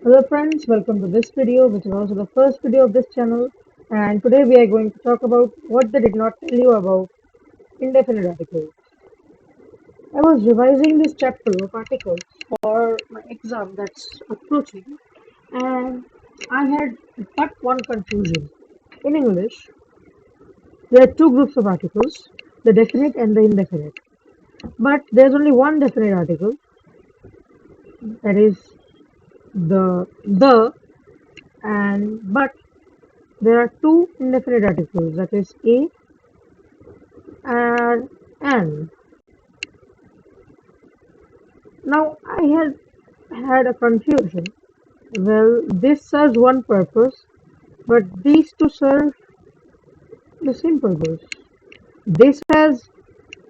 Hello friends, welcome to this video which is also the first video of this channel, and today we are going to talk about what they did not tell you about indefinite articles. I was revising this chapter of articles for my exam that's approaching, and I had but one confusion. In English, there are two groups of articles, the definite and the indefinite. But there's only one definite article, that is the and but there are two indefinite articles, that is a and and. Now I had a confusion. Well, this serves one purpose, but these two serve the same purpose. This has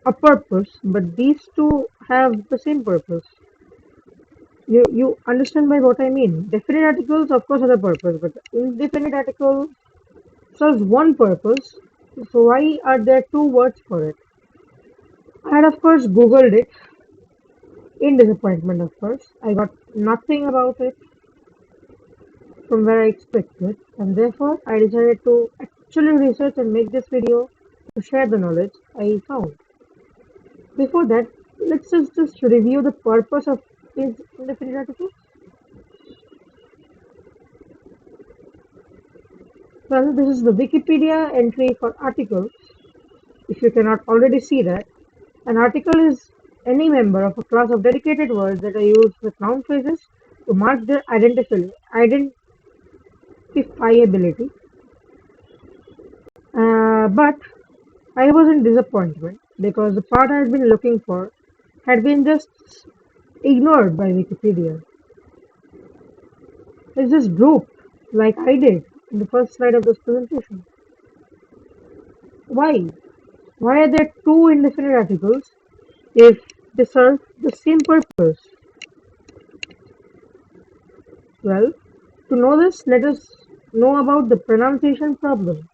a purpose, but these two have the same purpose. You understand by what I mean? Definite articles, of course, have a purpose, but indefinite article serves one purpose. So why are there two words for it? I had, of course, googled it in disappointment. Of course, I got nothing about it from where I expected, and therefore I decided to actually research and make this video to share the knowledge I found. Before that, let's just review the purpose of these indefinite articles. Well, this is the Wikipedia entry for articles. If you cannot already see that, an article is any member of a class of dedicated words that are used with noun phrases to mark their identifiability. But I was in disappointment because the part I had been looking for had been just ignored by Wikipedia. It's just grouped like I did in the first slide of this presentation. Why? Why are there two indefinite articles if they serve the same purpose? Well, to know this, let us know about the pronunciation problem.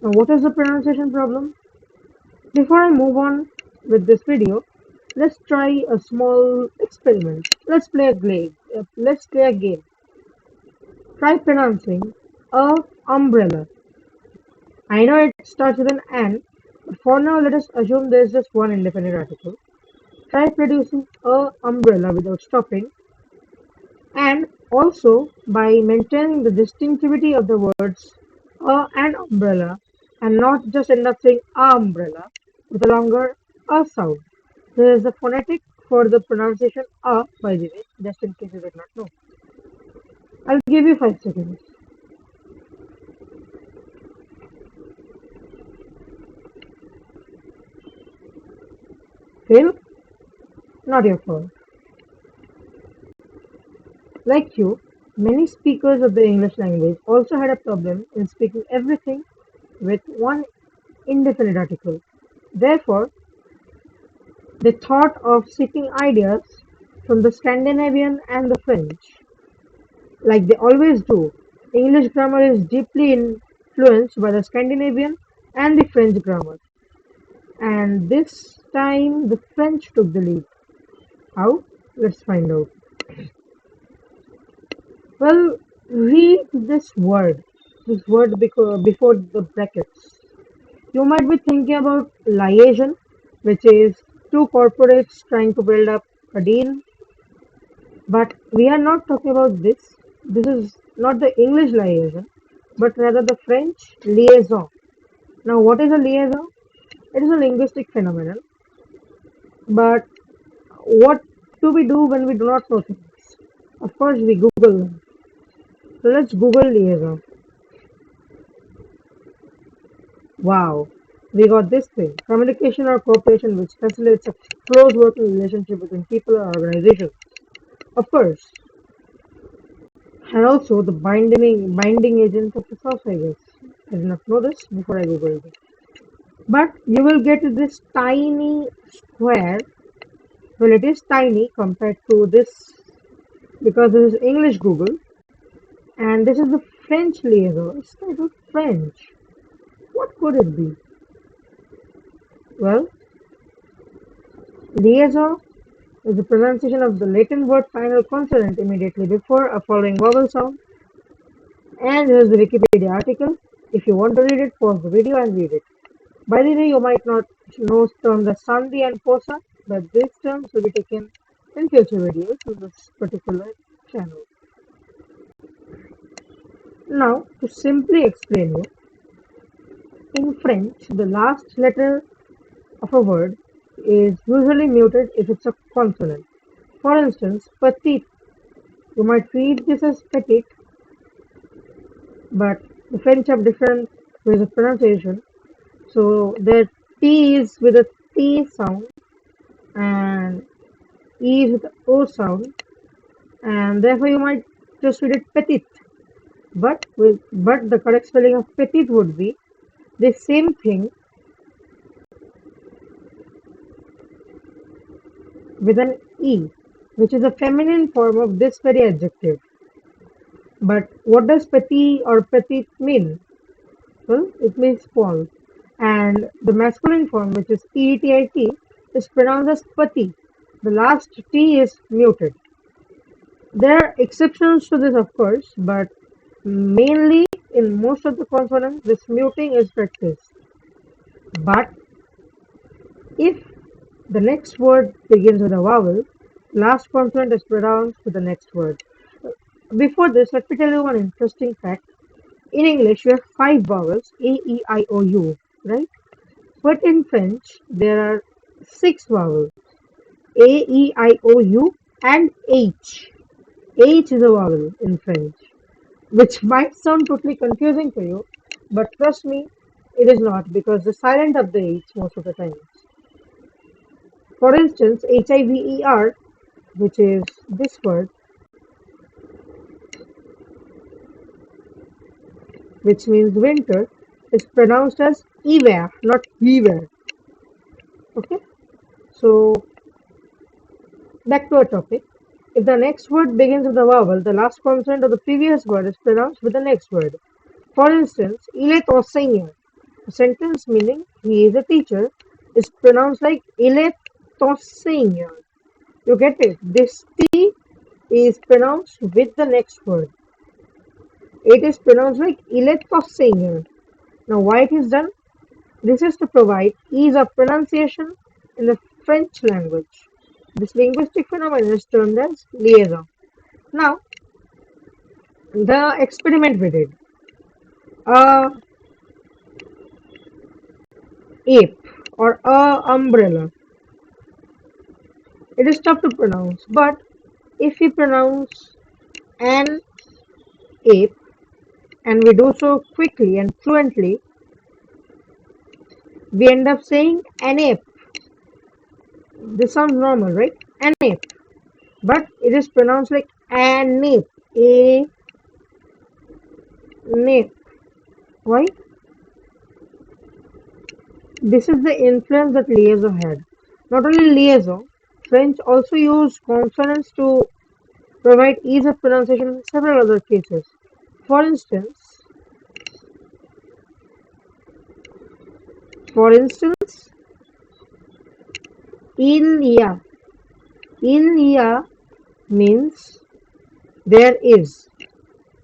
Now, what is the pronunciation problem? Before I move on with this video, let's try a small experiment. Let's play a game. Try pronouncing a umbrella. I know it starts with an "and", but for now let us assume there is just one indefinite article. Try producing a umbrella without stopping, and also by maintaining the distinctivity of the words a and umbrella, and not just end up saying a umbrella with a longer a sound. There is a phonetic for the pronunciation a, by the way, just in case you did not know. I'll give you 5 seconds. Fail? Not your fault. Like you, many speakers of the English language also had a problem in speaking everything with one indefinite article. Therefore, they thought of seeking ideas from the Scandinavian and the French. Like they always do, English grammar is deeply influenced by the Scandinavian and the French grammar. And this time the French took the lead. How? Let's find out. Well, read this word before the brackets. You might be thinking about liaison, which is two corporates trying to build up a deal, but we are not talking about this. This is not the English liaison, but rather the French liaison. Now, what is a liaison? It is a linguistic phenomenon, but what do we do when we do not know things? Of course, we Google them. So let's Google liaison. Wow, we got this thing. Communication or cooperation which facilitates a close working relationship between people or organizations. Of course, and also the binding agent of the source, I guess. I did not know this before I googled it. But you will get this tiny square. Well, it is tiny compared to this because this is English Google, and this is the French liaison. It's titled French. What could it be? Well, liaison is the pronunciation of the Latin word final consonant immediately before a following vowel sound. And here's the Wikipedia article. If you want to read it, pause the video and read it. By the way, you might not know terms as Sandhi and Posa, but these terms will be taken in future videos on this particular channel. Now, to simply explain you, in French, the last letter of a word is usually muted if it's a consonant. For instance, petit. You might read this as petit, but the French have different ways of pronunciation. So their T is with a T sound and E is with the O sound, and therefore you might just read it petit. But the correct spelling of petit would be the same thing with an E, which is a feminine form of this very adjective. But what does petit or petite mean? Well, it means small. And the masculine form, which is PETIT, is pronounced as pati. The last T is muted. There are exceptions to this, of course, but mainly in most of the consonants, this muting is practiced. But if the next word begins with a vowel, last consonant is pronounced with the next word. Before this, let me tell you one interesting fact. In English, you have 5 vowels, A, E, I, O, U, right? But in French, there are 6 vowels, A, E, I, O, U, and H. H is a vowel in French, which might sound totally confusing to you, but trust me, it is not because the silent of the H most of the time. For instance, HIVER, which is this word, which means winter, is pronounced as hiver, not hiver. Okay, so back to our topic. If the next word begins with a vowel, the last consonant of the previous word is pronounced with the next word. For instance, il est enseignant. A sentence meaning he is a teacher is pronounced like il est enseignant. You get it? This T is pronounced with the next word. It is pronounced like il est enseignant. Now why it is done? This is to provide ease of pronunciation in the French language. This linguistic phenomenon is termed as liaison. Now, the experiment we did. Ape or umbrella. It is tough to pronounce, but if we pronounce an ape and we do so quickly and fluently, we end up saying an ape. This sounds normal, right? An ape. But it is pronounced like an ape. A ape. Why? This is the influence that liaison had. Not only liaison, French also used consonants to provide ease of pronunciation in several other cases. For instance, il y a. Il y a means there is.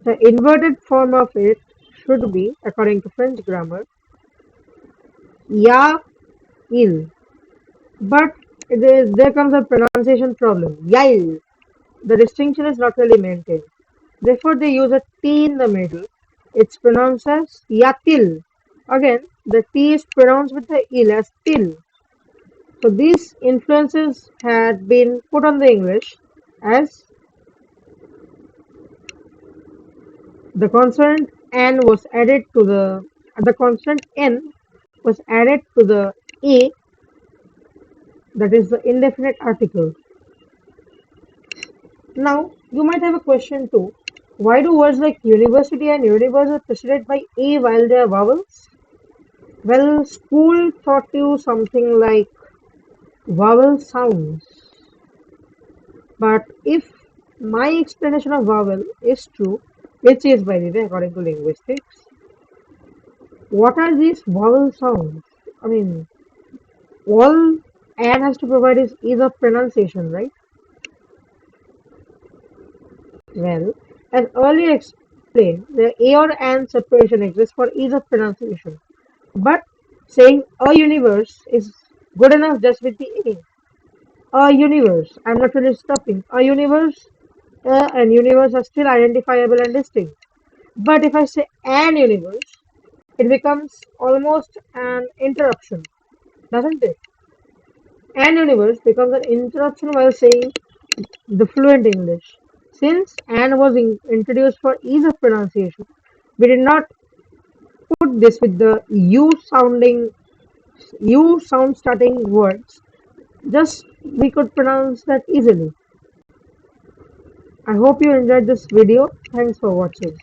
The inverted form of it should be, according to French grammar, ya il. But there comes a pronunciation problem. Yail. The distinction is not really maintained. Therefore, they use a T in the middle. It's pronounced as yatil. Again, the T is pronounced with the il as til. So these influences had been put on the English as the consonant n was added to the consonant n was added to the a, that is the indefinite article. Now you might have a question too. Why do words like university and universe are preceded by a while they are vowels? Well, school taught you something like vowel sounds. But if my explanation of vowel is true, which is by the way according to linguistics, what are these vowel sounds? I mean, all and has to provide is ease of pronunciation, right? Well, as earlier explained, the A or and separation exists for ease of pronunciation. But saying a universe is good enough just with the A. A universe. I'm not really stopping. A universe and universe are still identifiable and distinct. But if I say an universe, it becomes almost an interruption, doesn't it? An universe becomes an interruption while saying the fluent English. Since an was introduced for ease of pronunciation, we did not put this with the U sound starting words. Just we could pronounce that easily. I hope you enjoyed this video. Thanks for watching.